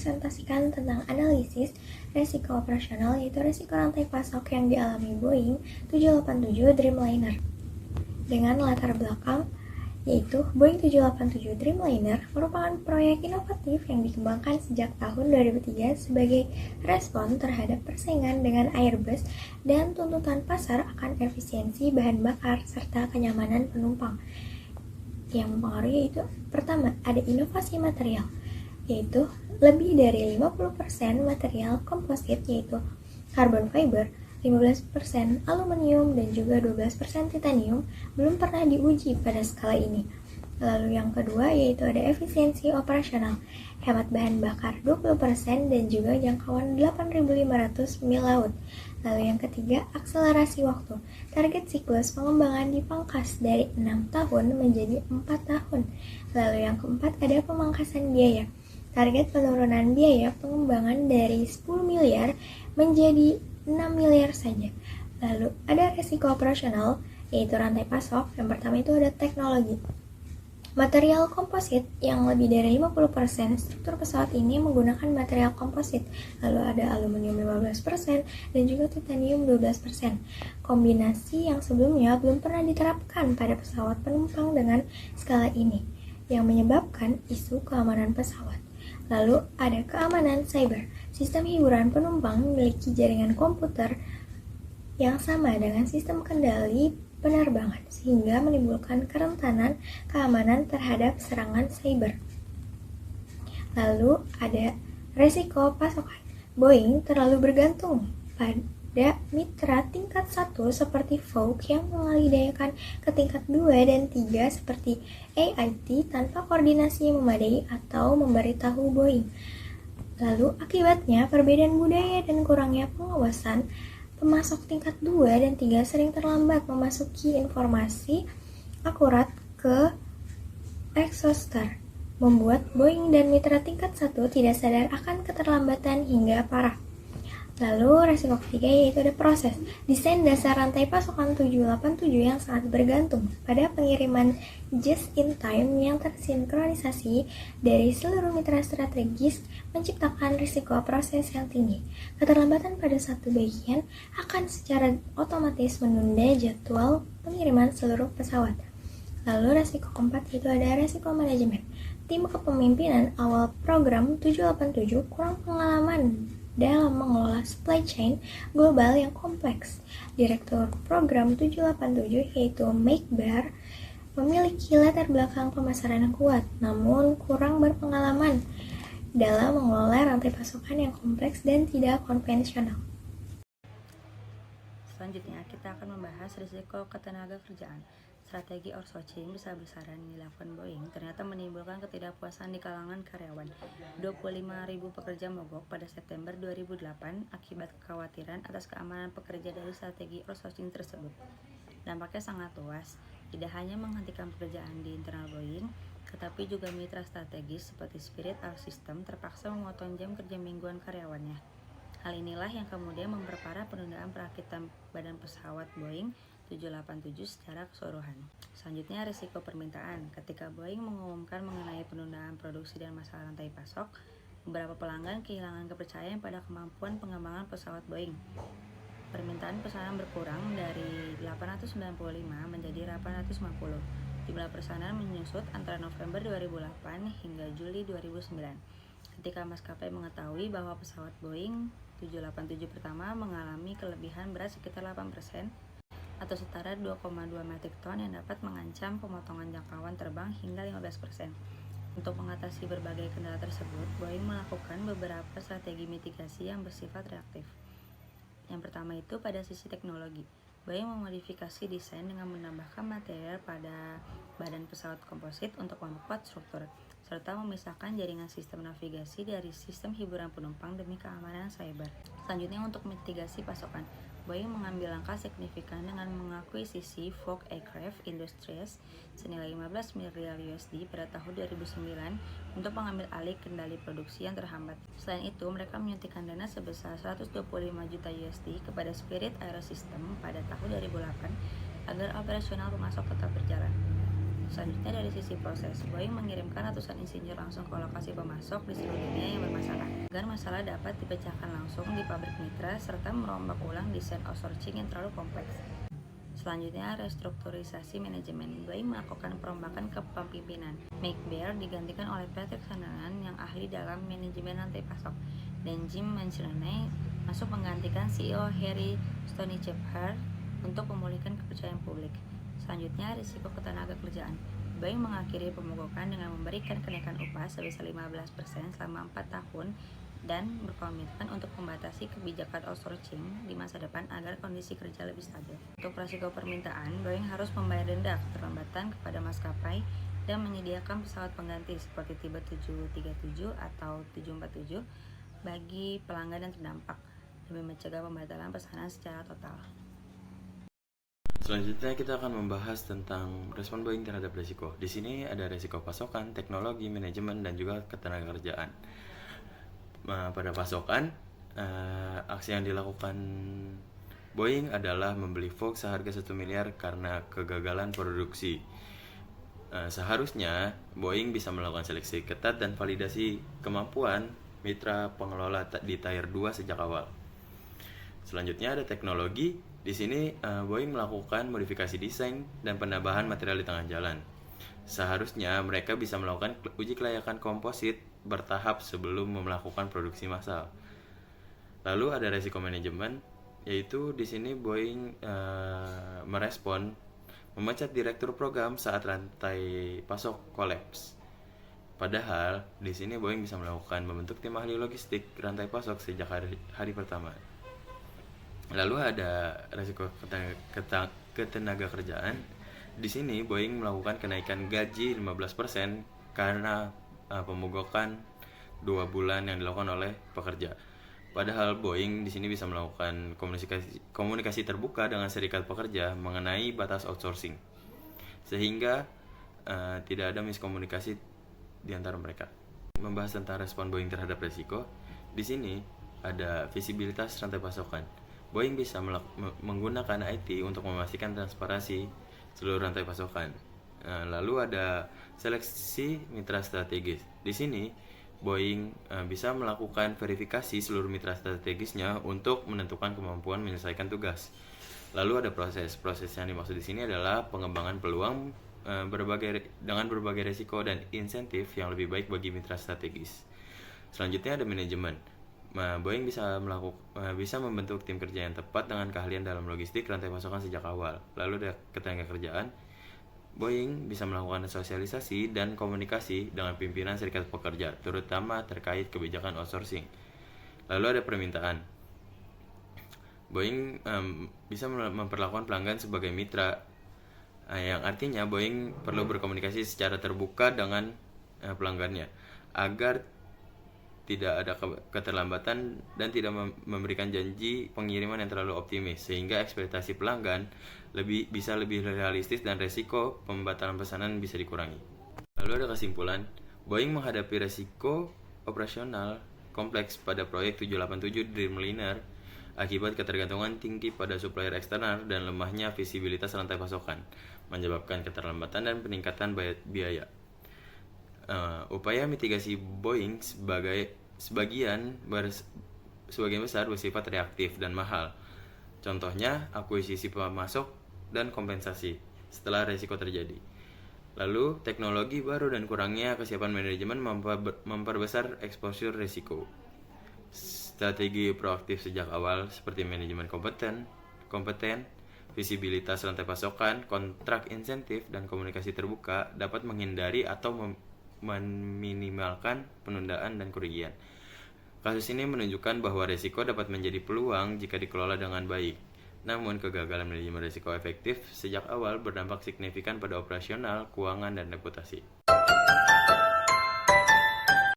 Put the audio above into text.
mempresentasikan tentang analisis resiko operasional, yaitu resiko rantai pasok yang dialami Boeing 787 Dreamliner. Dengan latar belakang yaitu Boeing 787 Dreamliner merupakan proyek inovatif yang dikembangkan sejak tahun 2003 sebagai respon terhadap persaingan dengan Airbus dan tuntutan pasar akan efisiensi bahan bakar serta kenyamanan penumpang. Yang mempengaruhi yaitu pertama, ada inovasi material, yaitu lebih dari 50% material komposit yaitu carbon fiber, 15% aluminium dan juga 12% titanium belum pernah diuji pada skala ini. Lalu yang kedua yaitu ada efisiensi operasional, hemat bahan bakar 20% dan juga jangkauan 8.500 mil laut. Lalu yang ketiga, akselerasi waktu. Target siklus pengembangan dipangkas dari 6 tahun menjadi 4 tahun. Lalu yang keempat, ada pemangkasan biaya. Target penurunan biaya pengembangan dari 10 miliar menjadi 6 miliar saja. Lalu ada resiko operasional, yaitu rantai pasok. Yang pertama itu ada teknologi. Material komposit yang lebih dari 50% struktur pesawat ini menggunakan material komposit. Lalu ada aluminium 15% dan juga titanium 12%. Kombinasi yang sebelumnya belum pernah diterapkan pada pesawat penumpang dengan skala ini, yang menyebabkan isu keamanan pesawat. Lalu ada keamanan cyber. Sistem hiburan penumpang memiliki jaringan komputer yang sama dengan sistem kendali penerbangan, sehingga menimbulkan kerentanan keamanan terhadap serangan cyber. Lalu ada resiko pasokan. Boeing terlalu bergantung pada mitra tingkat 1 seperti Vought yang mengalihdayakan ke tingkat 2 dan 3 seperti AIT tanpa koordinasi yang memadai atau memberitahu Boeing. Lalu akibatnya perbedaan budaya dan kurangnya pengawasan, pemasok tingkat 2 dan 3 sering terlambat memasuki informasi akurat ke exhauster, membuat Boeing dan mitra tingkat 1 tidak sadar akan keterlambatan hingga parah. Lalu resiko ketiga yaitu ada proses. Desain dasar rantai pasokan 787 yang sangat bergantung pada pengiriman just in time yang tersinkronisasi dari seluruh mitra strategis menciptakan risiko proses yang tinggi. Keterlambatan pada satu bagian akan secara otomatis menunda jadwal pengiriman seluruh pesawat. Lalu resiko keempat yaitu ada resiko manajemen. Tim kepemimpinan awal program 787 kurang pengalaman dalam mengelola supply chain global yang kompleks. Direktur program 787 yaitu Mike Barr memiliki latar belakang pemasaran yang kuat, namun kurang berpengalaman dalam mengelola rantai pasokan yang kompleks dan tidak konvensional. Selanjutnya, kita akan membahas risiko ketenaga kerjaan. Strategi outsourcing besar-besaran yang dilakukan Boeing ternyata menimbulkan ketidakpuasan di kalangan karyawan. 25.000 pekerja mogok pada September 2008 akibat kekhawatiran atas keamanan pekerja dari strategi outsourcing tersebut. Dampaknya sangat luas, tidak hanya menghentikan pekerjaan di internal Boeing, tetapi juga mitra strategis seperti Spirit AeroSystems terpaksa memotong jam kerja mingguan karyawannya. Hal inilah yang kemudian memperparah penundaan perakitan badan pesawat Boeing 787 secara keseluruhan. Selanjutnya, risiko permintaan. Ketika Boeing mengumumkan mengenai penundaan produksi dan masalah rantai pasok, beberapa pelanggan kehilangan kepercayaan pada kemampuan pengembangan pesawat Boeing. Permintaan pesanan berkurang dari 895 menjadi 850. Jumlah pesanan menyusut antara November 2008 hingga Juli 2009. Ketika maskapai mengetahui bahwa pesawat Boeing 787 pertama mengalami kelebihan berat sekitar 8%, atau setara 2,2 metrik ton yang dapat mengancam pemotongan jangkauan terbang hingga 15%. Untuk mengatasi berbagai kendala tersebut, Boeing melakukan beberapa strategi mitigasi yang bersifat reaktif. Yang pertama itu pada sisi teknologi. Boeing memodifikasi desain dengan menambahkan material pada badan pesawat komposit untuk memperkuat struktur, serta memisahkan jaringan sistem navigasi dari sistem hiburan penumpang demi keamanan cyber. Selanjutnya, untuk mitigasi pasokan, Boeing mengambil langkah signifikan dengan mengakuisisi Vought Aircraft Industries senilai 15 miliar USD pada tahun 2009 untuk mengambil alih kendali produksi yang terhambat. Selain itu, mereka menyuntikkan dana sebesar 125 juta USD kepada Spirit AeroSystems pada tahun 2008 agar operasional pemasok tetap berjalan. Selanjutnya dari sisi proses, Boeing mengirimkan ratusan insinyur langsung ke lokasi pemasok di seluruh dunia yang bermasalah, agar masalah dapat dipecahkan langsung di pabrik mitra serta merombak ulang desain outsourcing yang terlalu kompleks. Selanjutnya, restrukturisasi manajemen. Boeing melakukan perombakan kepemimpinan. Mike Baer digantikan oleh Patrick Shanahan yang ahli dalam manajemen rantai pasok, dan Jim Mancini masuk menggantikan CEO Harry Stonychepher untuk memulihkan kepercayaan publik. Selanjutnya, risiko ketenaga kerjaan. Boeing mengakhiri pemogokan dengan memberikan kenaikan upah sebesar 15% selama 4 tahun dan berkomitmen untuk membatasi kebijakan outsourcing di masa depan agar kondisi kerja lebih stabil. Untuk risiko permintaan, Boeing harus membayar denda keterlambatan kepada maskapai dan menyediakan pesawat pengganti seperti tipe 737 atau 747 bagi pelanggan yang terdampak demi mencegah pembatalan pesanan secara total. Selanjutnya kita akan membahas tentang respon Boeing terhadap risiko. Di sini ada risiko pasokan, teknologi, manajemen, dan juga ketenagakerjaan. Pada pasokan, aksi yang dilakukan Boeing adalah membeli Fox seharga 1 miliar karena kegagalan produksi. Seharusnya Boeing bisa melakukan seleksi ketat dan validasi kemampuan mitra pengelola di Tier 2 sejak awal. Selanjutnya ada teknologi. Di sini Boeing melakukan modifikasi desain dan penambahan material di tengah jalan. Seharusnya mereka bisa melakukan uji kelayakan komposit bertahap sebelum melakukan produksi massal. Lalu ada resiko manajemen, yaitu di sini Boeing merespon memecat direktur program saat rantai pasok kolaps. Padahal di sini Boeing bisa melakukan membentuk tim ahli logistik rantai pasok sejak hari pertama. Lalu ada risiko ketenaga kerjaan. Di sini Boeing melakukan kenaikan gaji 15% karena pemogokan 2 bulan yang dilakukan oleh pekerja. Padahal Boeing di sini bisa melakukan komunikasi terbuka dengan serikat pekerja mengenai batas outsourcing, sehingga tidak ada miskomunikasi di antara mereka. Membahas tentang respon Boeing terhadap risiko, di sini ada visibilitas rantai pasokan. Boeing bisa menggunakan IT untuk memastikan transparansi seluruh rantai pasokan. Lalu ada seleksi mitra strategis. Di sini Boeing bisa melakukan verifikasi seluruh mitra strategisnya untuk menentukan kemampuan menyelesaikan tugas. Lalu ada proses yang dimaksud di sini adalah pengembangan peluang dengan berbagai risiko dan insentif yang lebih baik bagi mitra strategis. Selanjutnya ada manajemen. Boeing bisa membentuk tim kerja yang tepat dengan keahlian dalam logistik rantai pasokan sejak awal. Lalu ada ketenagakerjaan. Boeing bisa melakukan sosialisasi dan komunikasi dengan pimpinan serikat pekerja, terutama terkait kebijakan outsourcing. Lalu ada permintaan. Boeing bisa memperlakukan pelanggan sebagai mitra, yang artinya Boeing perlu berkomunikasi secara terbuka dengan pelanggannya agar tidak ada keterlambatan dan tidak memberikan janji pengiriman yang terlalu optimis, sehingga ekspektasi pelanggan bisa lebih realistis dan resiko pembatalan pesanan bisa dikurangi. Lalu ada kesimpulan, Boeing menghadapi resiko operasional kompleks pada proyek 787 Dreamliner akibat ketergantungan tinggi pada supplier eksternal dan lemahnya visibilitas rantai pasokan, menyebabkan keterlambatan dan peningkatan biaya. Upaya mitigasi Boeing sebagian besar bersifat reaktif dan mahal. Contohnya akuisisi pemasok dan kompensasi setelah risiko terjadi. Lalu teknologi baru dan kurangnya kesiapan manajemen memperbesar exposure risiko. Strategi proaktif sejak awal seperti manajemen kompeten, visibilitas rantai pasokan, kontrak insentif, dan komunikasi terbuka dapat menghindari atau meminimalkan penundaan dan kerugian. Kasus ini menunjukkan bahwa risiko dapat menjadi peluang jika dikelola dengan baik. Namun, kegagalan manajemen risiko efektif sejak awal berdampak signifikan pada operasional, keuangan, dan reputasi.